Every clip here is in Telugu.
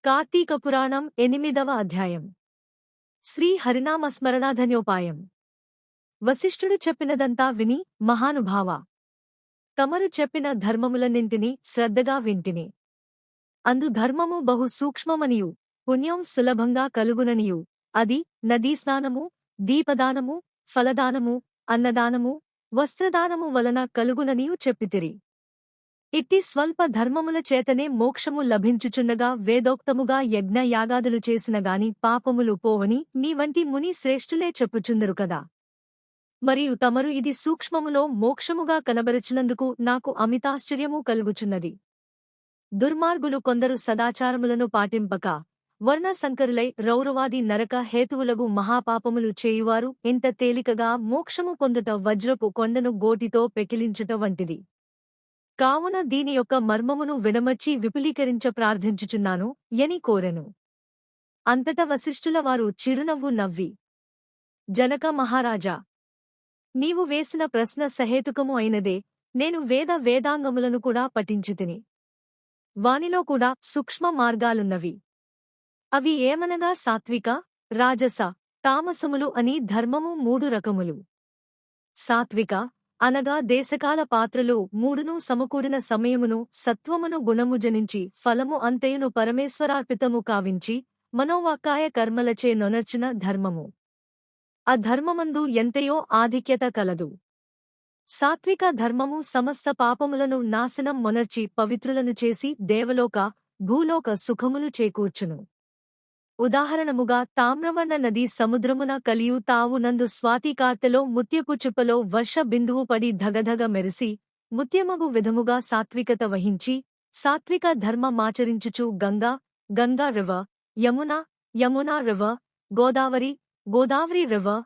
కార్తీక పురాణం 8వ అధ్యాయం. శ్రీ హరినామస్మరణాధన్యోపాయం. వశిష్ఠుడు చెప్పినదంతా విని, మహానుభావ, తమరు చెప్పిన ధర్మములన్నింటినీ శ్రద్ధగా వింటిని. అందు ధర్మము బహు సూక్ష్మమనియు పుణ్యం సులభంగా కలుగుననియు అది నదీస్నానము, దీపదానము, ఫలదానము, అన్నదానము, వస్త్రదానము వలన కలుగుననియు చెప్పితిరి. ఇట్టి స్వల్ప ధర్మముల చేతనే మోక్షము లభించుచున్నగా వేదోక్తముగా యజ్ఞ యాగాదులు చేసినగాని పాపములు పోవని మీ వంటి ముని శ్రేష్ఠులే చెప్పుచుందరు కదా. మరియు తమరు ఇది సూక్ష్మములో మోక్షముగా కనబరచినందుకు నాకు అమితాశ్చర్యము కలుగుచున్నది. దుర్మార్గులు కొందరు సదాచారములను పాటింపక వర్ణసంకరులై రౌరవాది నరక హేతువులగు మహాపాపములు చేయువారు ఇంత తేలికగా మోక్షము పొందుట వజ్రపు కొండను గోటితో పెకిలించుట వంటిది. కావున దీని యొక్క మర్మమును విడమర్చి విపులీకరించ ప్రార్థించుచున్నాను యని కోరెను. అంతట వశిష్ఠుల వారు చిరునవ్వు నవ్వి, జనక మహారాజా, నీవు వేసిన ప్రశ్న సహేతుకము అయినదే. నేను వేదాంగములను కూడా పఠించితిని. వానిలో కూడా సూక్ష్మ మార్గాలున్నవి. అవి ఏమనగా సాత్విక, రాజస, తామసములు అని ధర్మము 3 రకములు. సాత్విక అనగా దేశకాల పాత్రలు 3ను సమకూడిన సమయమును సత్వమును గుణము జనించి ఫలము అంతయును పరమేశ్వరార్పితము కావించి మనోవాక్కాయ కర్మలచే నొనర్చిన ధర్మము. ఆ ధర్మమందు ఎంతయో ఆధిక్యత కలదు. సాత్విక ధర్మము సమస్త పాపములను నాశనం మొనర్చి పవిత్రులను చేసి దేవలోక, భూలోక సుఖములు చేకూర్చును. ఉదాహరణముగా తామ్రవర్ణ నది సముద్రమున కలియు తావునందు స్వాతికార్తెలో ముత్యపు చుప్పలో వర్ష బిందువు పడి ధగధగ మెరిసి ముత్యమగు విధముగా సాత్వికత వహించి సాత్విక ధర్మమాచరించుచు Ganga river, Yamuna river, Godavari river,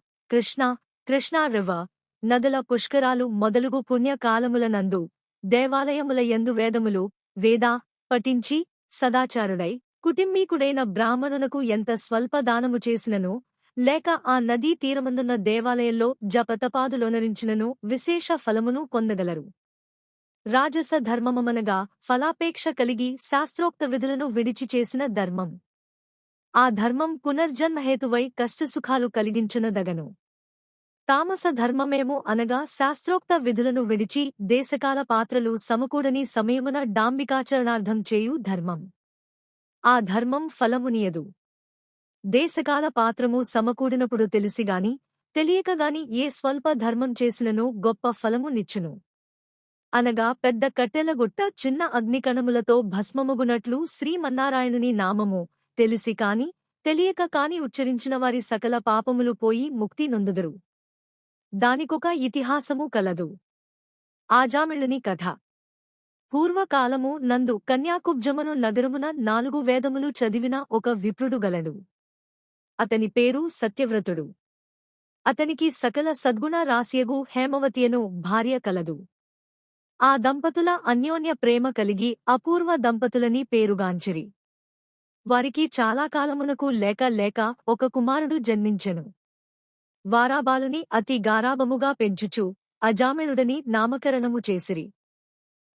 Krishna river, నదుల పుష్కరాలు మొదలుగు పుణ్యకాలములనందు దేవాలయముల యందు వేదా పఠించి సదాచారుడై కుటుంబీకుడైన బ్రాహ్మణునకు ఎంత స్వల్ప దానము చేసినను లేక ఆ నదీ తీరమందున్న దేవాలయంలో జపతపాదులొనరించినను విశేష ఫలమును పొందగలరు. రాజస ధర్మమనగా ఫలాపేక్ష కలిగి శాస్త్రోక్త విధులను విడిచి చేసిన ధర్మం. ఆ ధర్మం పునర్జన్మహేతువై కష్టసుఖాలు కలిగించునదగను. తామస ధర్మమేమో అనగా శాస్త్రోక్త విధులను విడిచి దేశకాల పాత్రలు సమకూడని సమయమున డాంబికాచరణార్థం చేయు ధర్మం. ఆ ధర్మం ఫలమునియదు. దేశకాల పాత్రము సమకూడినప్పుడు తెలిసిగాని తెలియకగాని ఏ స్వల్ప ధర్మం చేసినను గొప్ప ఫలము నిచ్చును. అనగా పెద్ద కట్టెలగుట్ట చిన్న అగ్నికణములతో భస్మముగునట్లు శ్రీమన్నారాయణుని నామము తెలిసి కాని తెలియక కాని ఉచ్చరించిన వారి సకల పాపములు పోయి ముక్తి నొందుదురు. దానికొక ఇతిహాసము కలదు. ఆజామిళుని కథ. పూర్వకాలము నందు కన్యాకుబ్జమను నగరమున 4 వేదములు చదివిన ఒక విప్రుడు గలడు. అతని పేరు సత్యవ్రతుడు. అతనికి సకల సద్గుణ రాశియగు హేమవతియను భార్య కలదు. ఆ దంపతుల అన్యోన్య ప్రేమ కలిగి అపూర్వ దంపతులని పేరుగాంచిరి. వారికి చాలా కాలమునకు లేక ఒక కుమారుడు జన్మించెను. వారాబాలుని అతి గారాబముగా పెంచుచు అజామిళుడని నామకరణము చేసిరి.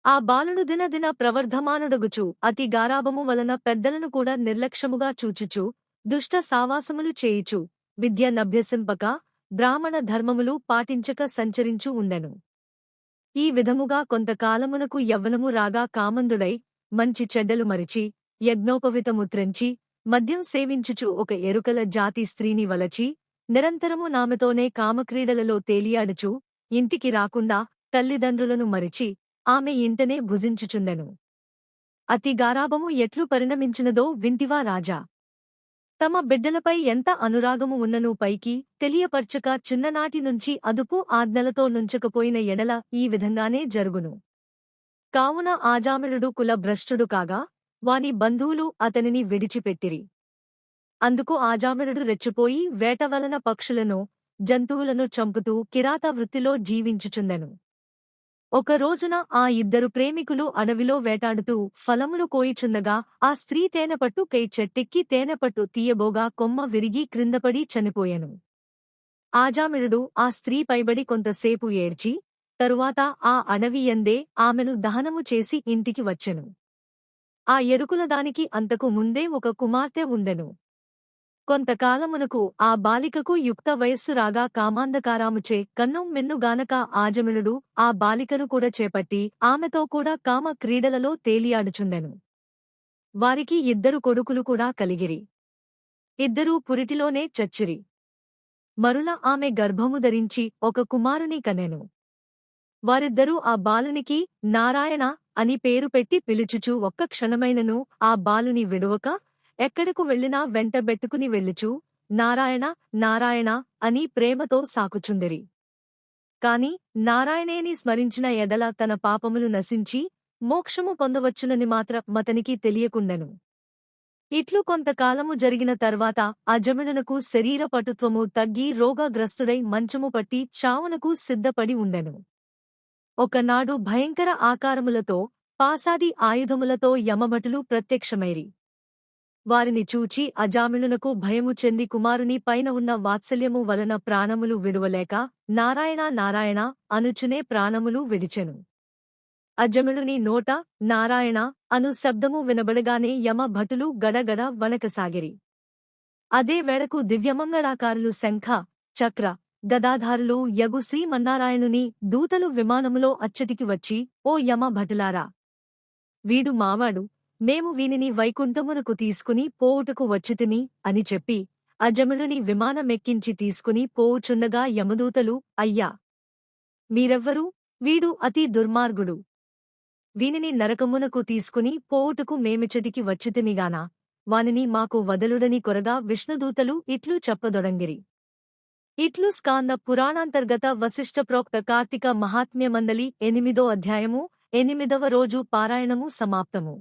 ఆ బాలుడు దినదిన ప్రవర్ధమానుడగుచు అతి గారాబము వలన పెద్దలను కూడా నిర్లక్ష్యముగా చూచుచు దుష్ట సావాసములు చేయుచు విద్య నభ్యసింపక బ్రాహ్మణ ధర్మములు పాటించక సంచరించు ఉండెను. ఈ విధముగా కొంతకాలమునకు యవ్వనము రాగా కామందుడై మంచి చెడ్డలు మరిచి యజ్ఞోపవితముత్రించి మద్యం సేవించుచు ఒక ఎరుకల జాతి స్త్రీని వలచి నిరంతరము నామెతోనే కామక్రీడలలో తేలియాడుచు ఇంటికి రాకుండా తల్లిదండ్రులను మరిచి ఆమె ఇంటనే భుజించుచుండెను. అతి గారాబము ఎట్లు పరిణమించినదో వింటివా రాజా? తమ బిడ్డలపై ఎంత అనురాగము ఉన్ననూ పైకి తెలియపర్చక చిన్ననాటి నుంచి అదుపు ఆజ్ఞలతో నుంచకపోయిన ఎడల ఈ విధంగానే జరుగును. కావున ఆజామిళుడు కులభ్రష్టుడు కాగా వాని బంధువులు అతనిని విడిచిపెట్టిరి. అందుకు ఆజామిళుడు రెచ్చిపోయి వేట వలన పక్షులను, జంతువులను చంపుతూ కిరాత వృత్తిలో జీవించుచుండెను. ఒక రోజున ఆ 2 ప్రేమికులు అడవిలో వేటాడుతూ ఫలములు కోయిచుండగా ఆ స్త్రీ తేనెపట్టు కై చెట్టెక్కి తేనెపట్టు తీయబోగా కొమ్మ విరిగి క్రిందపడి చనిపోయెను. ఆజామిళుడు ఆ స్త్రీ పైబడి కొంతసేపు ఏడ్చి తరువాత ఆ అడవి యందే ఆమెను దహనము చేసి ఇంటికి వచ్చెను. ఆ ఎరుకుల దానికి అంతకు ముందే ఒక కుమార్తె ఉండెను. కొంతకాలమునకు ఆ బాలికకు యుక్త వయస్సు రాగా కామాంధకారాముచే కన్ను మిన్నుగానక ఆజమిళుడు ఆ బాలికను కూడా చేపట్టి ఆమెతో కూడా కామ క్రీడలలో తేలియాడుచుండెను. వారికి 2 కొడుకులు కూడా కలిగిరి. 2 పురిటిలోనే చచ్చిరి. మరుల ఆమె గర్భము ధరించి ఒక కుమారుని కనెను. వారిద్దరూ ఆ బాలునికి నారాయణ అని పేరు పెట్టి పిలుచుచు ఒక్క క్షణమైనను ఆ బాలుని విడువక ఎక్కడకు వెళ్ళినా వెంటబెట్టుకుని వెళ్ళుచు నారాయణ నారాయణ అని ప్రేమతో సాకుచుండిరి. కాని నారాయణేని స్మరించిన ఎడల తన పాపములు నశించి మోక్షము పొందవచ్చునని మతనికి తెలియకుండెను. ఇట్లు కొంతకాలము జరిగిన తర్వాత అజమిళునకు శరీర పటుత్వము తగ్గి రోగగ్రస్తుడై మంచము పట్టి చావునకు సిద్ధపడి ఉండెను. ఒకనాడు భయంకర ఆకారములతో పాసాది ఆయుధములతో యమభటులు ప్రత్యక్షమైరి. వారిని చూచి అజామిళునకు భయము చెంది కుమారుని పైన ఉన్న వాత్సల్యము వలన ప్రాణములు విడువలేక నారాయణ నారాయణ అనుచునే ప్రాణములు విడిచెను. అజమిళుని నోట నారాయణ అను శబ్దము వినబడగానే యమ భటులు గడగడ వణకసాగిరి. అదే వేళకు దివ్యమంగళాకారులు శంఖ చక్ర గదాధారులు యగు శ్రీమన్నారాయణుని దూతలు విమానములో అచ్చటికి వచ్చి, ఓ యమ భటులారా! వీడు మావాడు, మేము వీనిని వైకుంఠమునకు తీసుకుని పోవుటకు వచ్చితిమి అని చెప్పి అజమిళుని విమానమెక్కించి తీసుకుని పోవుచుండగా యమదూతలు, అయ్యా! మీరెవ్వరు? వీడు అతి దుర్మార్గుడు. వీనిని నరకమునకు తీసుకుని పోవుటకు మేమిచ్చటికి వచ్చితిమిగాన వానిని మాకు వదలుడని కొరగా విష్ణుదూతలు ఇట్లు చెప్పదొడంగిరి. ఇట్లు స్కాంద పురాణాంతర్గత వశిష్ఠ ప్రోక్త కార్తీక మహాత్మ్యమందలి 8వ అధ్యాయము 8వ రోజు పారాయణము సమాప్తము.